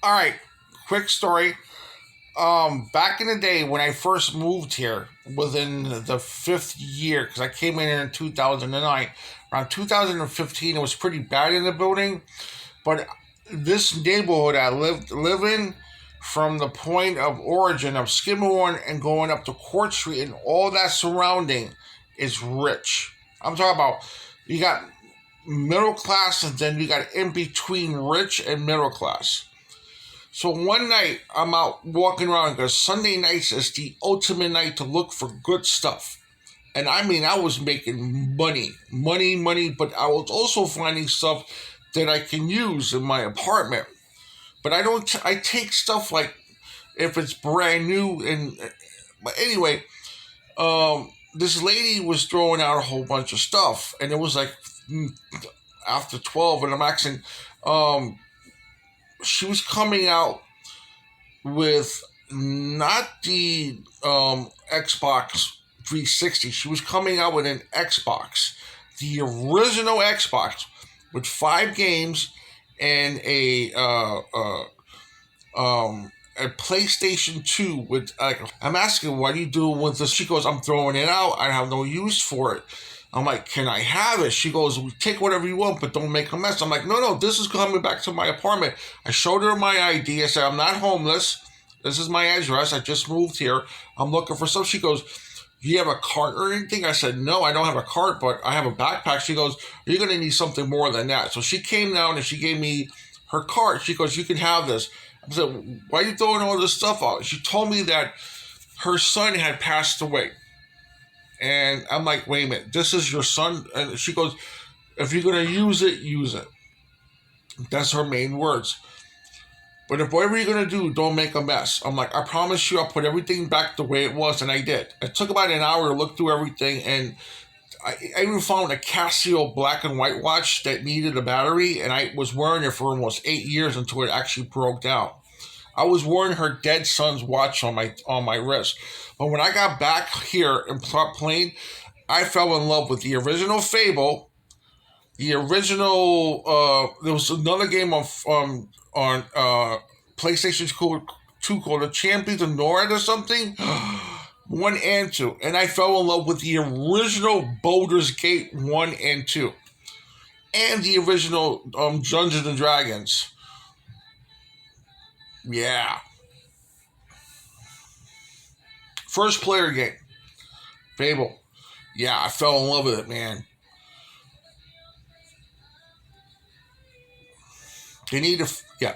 All right, quick story. Back in the day when I first moved here, within the fifth year, because I came in 2009, around 2015, it was pretty bad in the building. But this neighborhood I live in, from the point of origin of Skidmore and going up to Court Street and all that surrounding, is rich. I'm talking about you got middle class and then you got in between rich and middle class. So one night I'm out walking around because Sunday nights is the ultimate night to look for good stuff. And I mean, I was making money, but I was also finding stuff that I can use in my apartment. But I don't, I take stuff like if it's brand new. But anyway, this lady was throwing out a whole bunch of stuff. And it was like after 12, and I'm asking, um, she was coming out with not the Xbox 360. She was coming out with an Xbox, the original Xbox, with 5 games and a PlayStation 2 with like. I'm asking, what are you doing with this? She goes, I'm throwing it out. I have no use for it. I'm like, can I have it? She goes, take whatever you want, but don't make a mess. I'm like, no, this is coming back to my apartment. I showed her my ID. I said, I'm not homeless. This is my address. I just moved here. I'm looking for stuff. She goes, do you have a cart or anything? I said, no, I don't have a cart, but I have a backpack. She goes, you're going to need something more than that. So she came down and she gave me her cart. She goes, you can have this. I said, why are you throwing all this stuff out? She told me that her son had passed away. And I'm like, wait a minute, this is your son? And she goes, if you're going to use it, use it. That's her main words. But if whatever you're going to do, don't make a mess. I'm like, I promise you, I'll put everything back the way it was. And I did. It took about an hour to look through everything. And I even found a Casio black and white watch that needed a battery. And I was wearing it for almost 8 years until it actually broke down. I was wearing her dead son's watch on my wrist. But when I got back here and playing, I fell in love with the original Fable, the original. There was another game on PlayStation 2 called The Champions of Norad or something. 1 and 2, and I fell in love with the original Baldur's Gate 1 and 2, and the original Dungeons and Dragons. Yeah. First player game. Fable. Yeah, I fell in love with it, man. They need to, yeah.